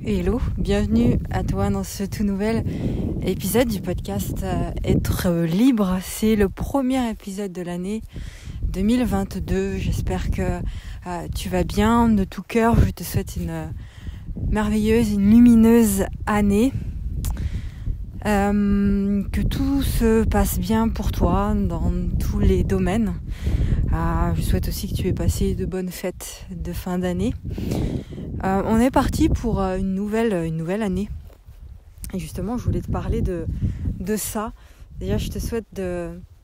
Hello, bienvenue à toi dans ce tout nouvel épisode du podcast Être libre. C'est le premier épisode de l'année 2022. J'espère que tu vas bien de tout cœur. Je te souhaite une merveilleuse, une lumineuse année. Que tout se passe bien pour toi dans tous les domaines. Je souhaite aussi que tu aies passé de bonnes fêtes de fin d'année. On est parti pour une nouvelle année. Et justement, je voulais te parler de ça. Déjà, je te souhaite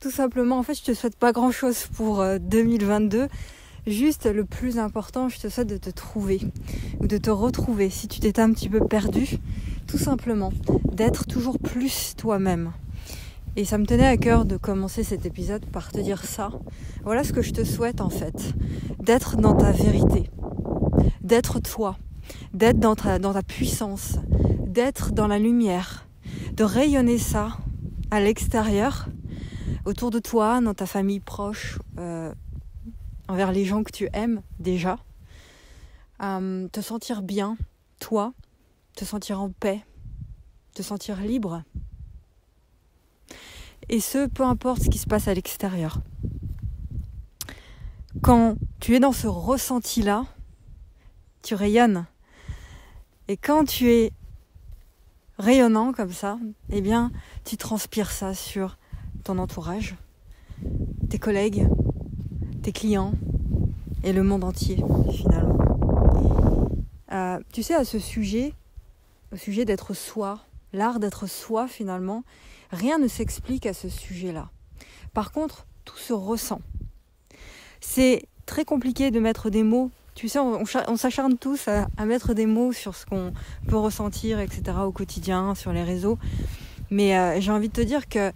tout simplement, en fait, je te souhaite pas grand-chose pour 2022. Juste le plus important, je te souhaite de te trouver ou de te retrouver. Si tu t'étais un petit peu perdu, tout simplement, d'être toujours plus toi-même. Et ça me tenait à cœur de commencer cet épisode par te dire ça. Voilà ce que je te souhaite en fait. D'être dans ta vérité. D'être toi. D'être dans ta puissance. D'être dans la lumière. De rayonner ça à l'extérieur, autour de toi, dans ta famille proche, envers les gens que tu aimes déjà. Te sentir bien, toi. Te sentir en paix. Te sentir libre. Et ce, peu importe ce qui se passe à l'extérieur. Quand tu es dans ce ressenti-là, tu rayonnes. Et quand tu es rayonnant comme ça, eh bien, tu transpires ça sur ton entourage, tes collègues, tes clients et le monde entier, finalement. Tu sais, au sujet d'être soi, l'art d'être soi, finalement, rien ne s'explique à ce sujet-là. Par contre, tout se ressent. C'est très compliqué de mettre des mots. Tu sais, on s'acharne tous à mettre des mots sur ce qu'on peut ressentir, etc. au quotidien, sur les réseaux. Mais j'ai envie de te dire que,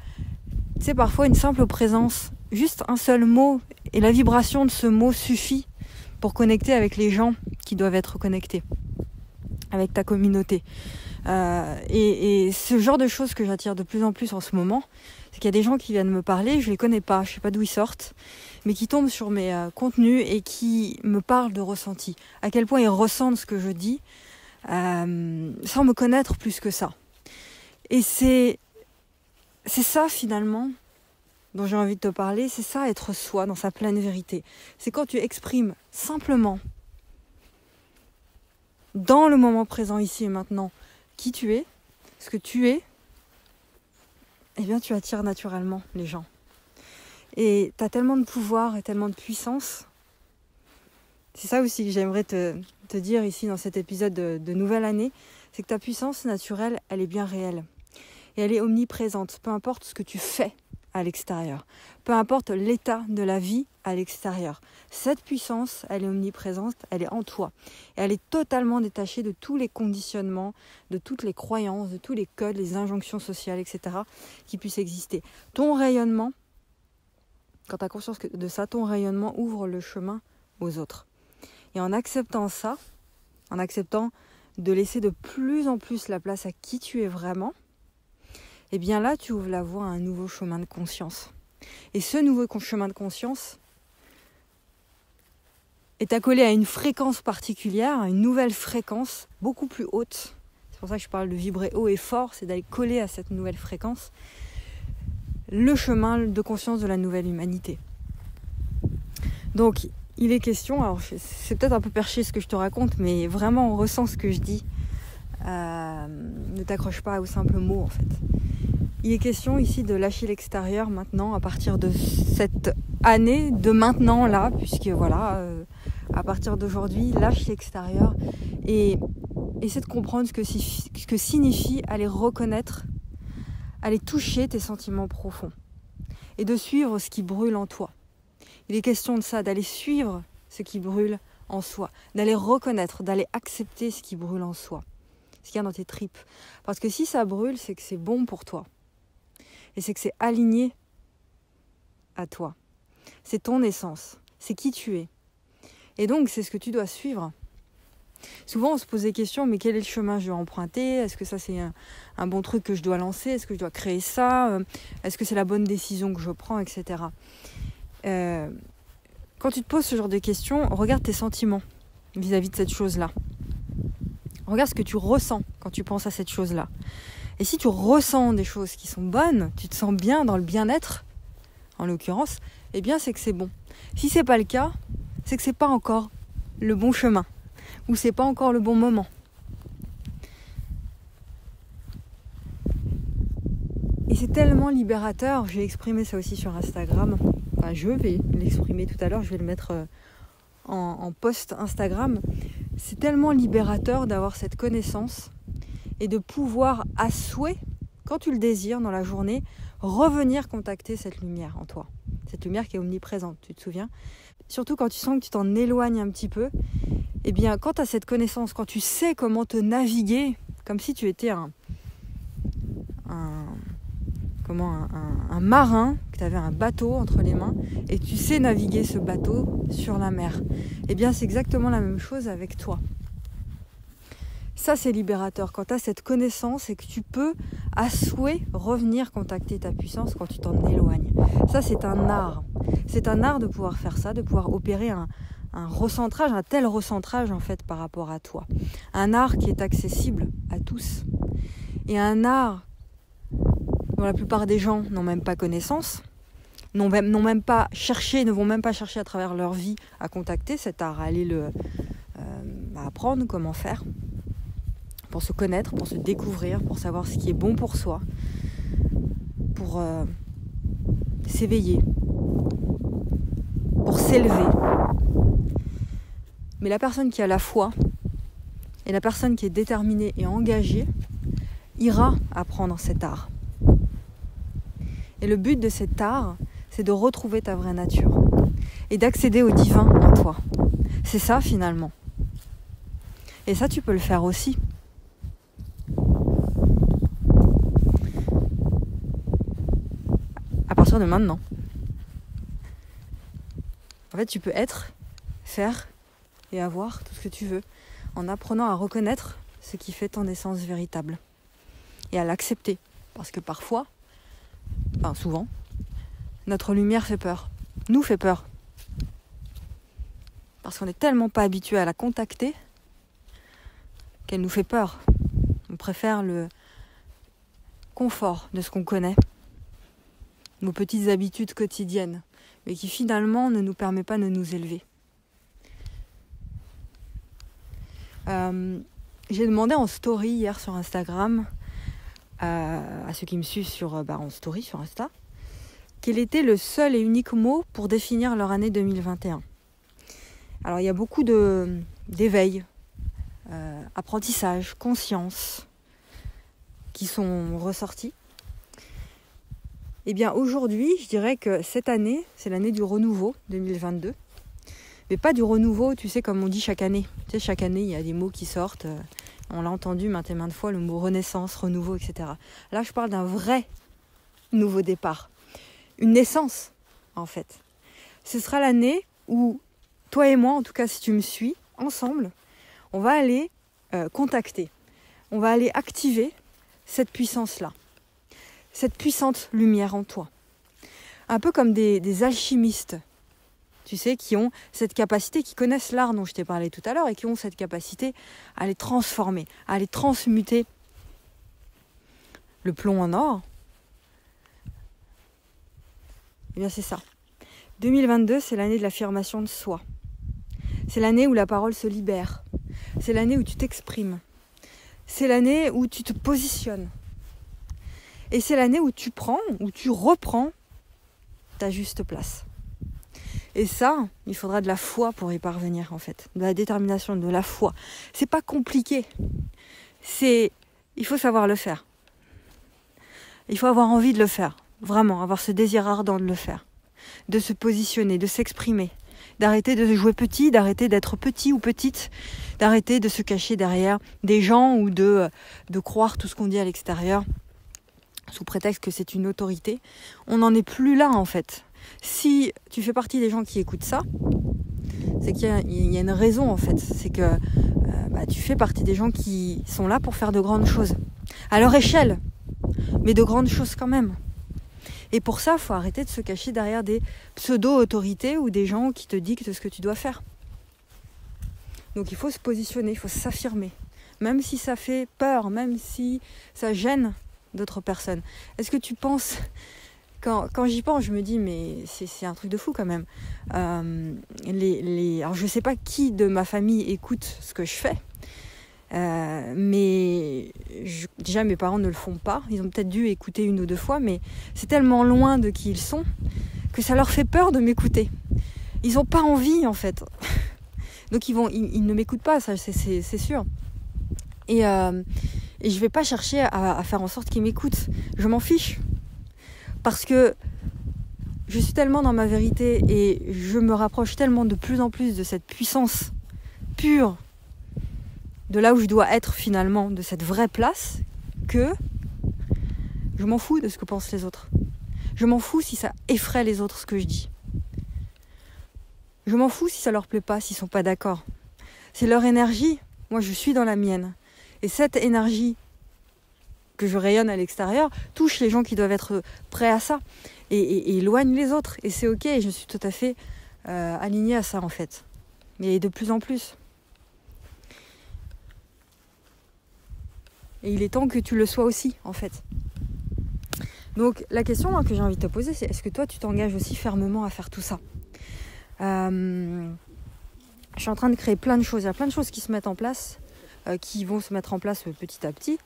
tu sais, parfois une simple présence, juste un seul mot, et la vibration de ce mot suffit pour connecter avec les gens qui doivent être connectés, avec ta communauté. Et ce genre de choses que j'attire de plus en plus en ce moment, c'est qu'il y a des gens qui viennent me parler, je les connais pas, je sais pas d'où ils sortent, mais qui tombent sur mes contenus et qui me parlent de ressenti. À quel point ils ressentent ce que je dis, sans me connaître plus que ça. Et c'est ça finalement dont j'ai envie de te parler, c'est ça être soi dans sa pleine vérité. C'est quand tu exprimes simplement, dans le moment présent, ici et maintenant, qui tu es, ce que tu es, eh bien tu attires naturellement les gens. Et tu as tellement de pouvoir et tellement de puissance. C'est ça aussi que j'aimerais te dire ici dans cet épisode de nouvelle année, c'est que ta puissance naturelle, elle est bien réelle. Et elle est omniprésente, peu importe ce que tu fais à l'extérieur, peu importe l'état de la vie à l'extérieur. Cette puissance, elle est omniprésente, elle est en toi. Et elle est totalement détachée de tous les conditionnements, de toutes les croyances, de tous les codes, les injonctions sociales, etc. qui puissent exister. Ton rayonnement, quand tu as conscience de ça, ton rayonnement ouvre le chemin aux autres. Et en acceptant ça, en acceptant de laisser de plus en plus la place à qui tu es vraiment, eh bien là, tu ouvres la voie à un nouveau chemin de conscience. Et ce nouveau chemin de conscience est accolé à une fréquence particulière, à une nouvelle fréquence beaucoup plus haute. C'est pour ça que je parle de vibrer haut et fort, c'est d'aller coller à cette nouvelle fréquence le chemin de conscience de la nouvelle humanité. Donc, il est question, alors c'est peut-être un peu perché ce que je te raconte, mais vraiment on ressent ce que je dis. Ne t'accroche pas aux simples mots en fait. Il est question ici de lâcher l'extérieur maintenant, à partir de cette année, de maintenant là, puisque voilà, à partir d'aujourd'hui, lâche l'extérieur et essaie de comprendre ce que signifie aller reconnaître, aller toucher tes sentiments profonds et de suivre ce qui brûle en toi. Il est question de ça, d'aller suivre ce qui brûle en soi, d'aller reconnaître, d'aller accepter ce qui brûle en soi, ce qu'il y a dans tes tripes. Parce que si ça brûle, c'est que c'est bon pour toi. Et c'est que c'est aligné à toi. C'est ton essence. C'est qui tu es. Et donc, c'est ce que tu dois suivre. Souvent, on se pose des questions, mais quel est le chemin que je dois emprunter ? Est-ce que ça, c'est un bon truc que je dois lancer ? Est-ce que je dois créer ça ? Est-ce que c'est la bonne décision que je prends, etc. Quand tu te poses ce genre de questions, regarde tes sentiments vis-à-vis de cette chose-là. Regarde ce que tu ressens quand tu penses à cette chose-là. Et si tu ressens des choses qui sont bonnes, tu te sens bien dans le bien-être, en l'occurrence, eh bien c'est que c'est bon. Si c'est pas le cas, c'est que c'est pas encore le bon chemin, ou c'est pas encore le bon moment. Et c'est tellement libérateur, j'ai exprimé ça aussi sur Instagram, enfin je vais l'exprimer tout à l'heure, je vais le mettre en post Instagram. C'est tellement libérateur d'avoir cette connaissance et de pouvoir à souhait, quand tu le désires dans la journée, revenir contacter cette lumière en toi. Cette lumière qui est omniprésente, tu te souviens ? Surtout quand tu sens que tu t'en éloignes un petit peu, eh bien quand tu as cette connaissance, quand tu sais comment te naviguer, comme si tu étais un marin, que tu avais un bateau entre les mains et tu sais naviguer ce bateau sur la mer. Eh bien c'est exactement la même chose avec toi. Ça c'est libérateur, quand tu as cette connaissance et que tu peux à souhait revenir contacter ta puissance quand tu t'en éloignes. Ça c'est un art. C'est un art de pouvoir faire ça, de pouvoir opérer un recentrage, un tel recentrage en fait par rapport à toi. Un art qui est accessible à tous. Et un art dont la plupart des gens n'ont même pas connaissance, ne vont même pas chercher à travers leur vie à contacter cet art, à aller à apprendre comment faire, pour se connaître, pour se découvrir, pour savoir ce qui est bon pour soi, pour s'éveiller, pour s'élever. Mais la personne qui a la foi et la personne qui est déterminée et engagée ira apprendre cet art. Et le but de cet art, c'est de retrouver ta vraie nature et d'accéder au divin en toi. C'est ça finalement. Et ça, tu peux le faire aussi. À partir de maintenant. En fait, tu peux être, faire et avoir tout ce que tu veux en apprenant à reconnaître ce qui fait ton essence véritable et à l'accepter. Parce que parfois, souvent, notre lumière fait peur, nous fait peur. Parce qu'on n'est tellement pas habitué à la contacter qu'elle nous fait peur. On préfère le confort de ce qu'on connaît, nos petites habitudes quotidiennes, mais qui finalement ne nous permet pas de nous élever. J'ai demandé en story hier sur Instagram à ceux qui me suivent en story sur Insta, quel était le seul et unique mot pour définir leur année 2021. Alors il y a beaucoup d'éveil, apprentissage, conscience qui sont ressortis. Eh bien aujourd'hui, je dirais que cette année, c'est l'année du renouveau 2022. Mais pas du renouveau, tu sais, comme on dit chaque année. Tu sais, chaque année, il y a des mots qui sortent. On l'a entendu maintes et maintes fois, le mot renaissance, renouveau, etc. Là, je parle d'un vrai nouveau départ. Une naissance, en fait. Ce sera l'année où, toi et moi, en tout cas si tu me suis, ensemble, on va aller contacter. On va aller activer cette puissance-là. Cette puissante lumière en toi. Un peu comme des alchimistes. Tu sais, qui ont cette capacité, qui connaissent l'art dont je t'ai parlé tout à l'heure et qui ont cette capacité à les transformer, à les transmuter. Le plomb en or, eh bien c'est ça. 2022, c'est l'année de l'affirmation de soi. C'est l'année où la parole se libère. C'est l'année où tu t'exprimes. C'est l'année où tu te positionnes. Et c'est l'année où tu reprends ta juste place. Et ça, il faudra de la foi pour y parvenir en fait. De la détermination, de la foi. C'est pas compliqué. Il faut savoir le faire. Il faut avoir envie de le faire. Vraiment, avoir ce désir ardent de le faire. De se positionner, de s'exprimer. D'arrêter de jouer petit, d'arrêter d'être petit ou petite. D'arrêter de se cacher derrière des gens ou de croire tout ce qu'on dit à l'extérieur. Sous prétexte que c'est une autorité. On n'en est plus là en fait. Si tu fais partie des gens qui écoutent ça, c'est qu'il y a une raison en fait. C'est que tu fais partie des gens qui sont là pour faire de grandes choses. À leur échelle, mais de grandes choses quand même. Et pour ça, il faut arrêter de se cacher derrière des pseudo-autorités ou des gens qui te dictent ce que tu dois faire. Donc il faut se positionner, il faut s'affirmer. même si ça fait peur, même si ça gêne d'autres personnes. Est-ce que tu penses, quand j'y pense, je me dis mais c'est un truc de fou quand même. Alors je sais pas qui de ma famille écoute ce que je fais, mais déjà mes parents ne le font pas. Ils ont peut-être dû écouter 1 ou 2 fois, mais c'est tellement loin de qui ils sont que ça leur fait peur de m'écouter. Ils n'ont pas envie en fait. Donc ils ne m'écoutent pas, ça c'est sûr. Et je vais pas chercher à faire en sorte qu'ils m'écoutent. Je m'en fiche. Parce que je suis tellement dans ma vérité et je me rapproche tellement de plus en plus de cette puissance pure, de là où je dois être finalement, de cette vraie place, que je m'en fous de ce que pensent les autres. Je m'en fous si ça effraie les autres ce que je dis. Je m'en fous si ça leur plaît pas, s'ils sont pas d'accord. C'est leur énergie, moi je suis dans la mienne. Et cette énergie que je rayonne à l'extérieur touche les gens qui doivent être prêts à ça et éloigne les autres. Et c'est ok, et je suis tout à fait alignée à ça en fait. Mais de plus en plus. Et il est temps que tu le sois aussi en fait. Donc la question que j'ai envie de te poser, c'est est-ce que toi tu t'engages aussi fermement à faire tout ça ? Je suis en train de créer plein de choses. Il y a plein de choses qui se mettent en place, qui vont se mettre en place petit à petit,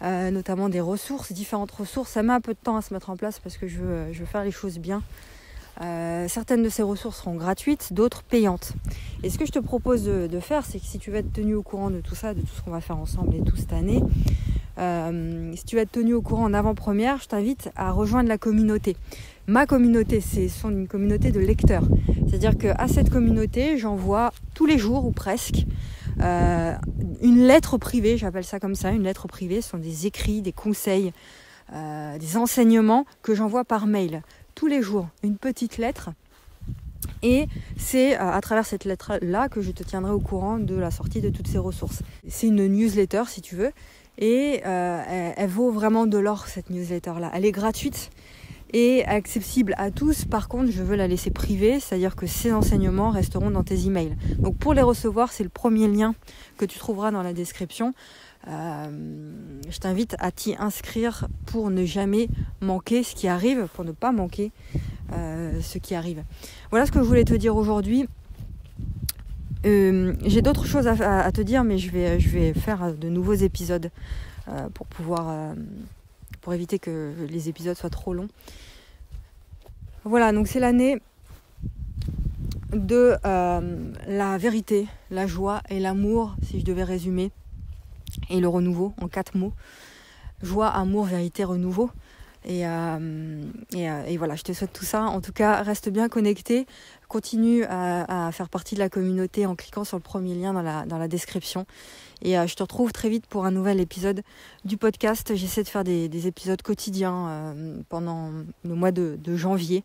notamment des ressources, différentes ressources. Ça met un peu de temps à se mettre en place parce que je veux faire les choses bien. Certaines de ces ressources seront gratuites, d'autres payantes. Et ce que je te propose de faire, c'est que si tu veux être tenu au courant de tout ça, de tout ce qu'on va faire ensemble et tout cette année, si tu veux être tenu au courant en avant-première, je t'invite à rejoindre la communauté. Ma communauté, c'est une communauté de lecteurs. C'est-à-dire qu'à cette communauté, j'envoie tous les jours ou presque une lettre privée, j'appelle ça comme ça, une lettre privée. Ce sont des écrits, des conseils, des enseignements que j'envoie par mail. Tous les jours, une petite lettre. Et c'est à travers cette lettre-là que je te tiendrai au courant de la sortie de toutes ces ressources. C'est une newsletter, si tu veux. Et elle vaut vraiment de l'or, cette newsletter-là. Elle est gratuite et accessible à tous. Par contre, je veux la laisser privée, c'est-à-dire que ces enseignements resteront dans tes emails. Donc pour les recevoir, c'est le premier lien que tu trouveras dans la description. Je t'invite à t'y inscrire pour ne jamais manquer ce qui arrive, pour ne pas manquer ce qui arrive. Voilà ce que je voulais te dire aujourd'hui. J'ai d'autres choses à te dire, mais je vais faire de nouveaux épisodes pour éviter que les épisodes soient trop longs. Voilà, donc c'est l'année de la vérité, la joie et l'amour, si je devais résumer, et le renouveau en 4 mots. Joie, amour, vérité, renouveau. Et voilà, je te souhaite tout ça. En tout cas, reste bien connecté. Continue à faire partie de la communauté en cliquant sur le premier lien dans la description. Et je te retrouve très vite pour un nouvel épisode du podcast. J'essaie de faire des épisodes quotidiens pendant le mois de janvier.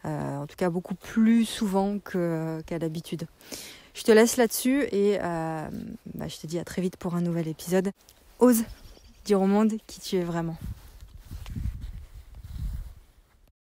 En tout cas, beaucoup plus souvent qu'à l'habitude. Je te laisse là-dessus et je te dis à très vite pour un nouvel épisode. Ose dire au monde qui tu es vraiment.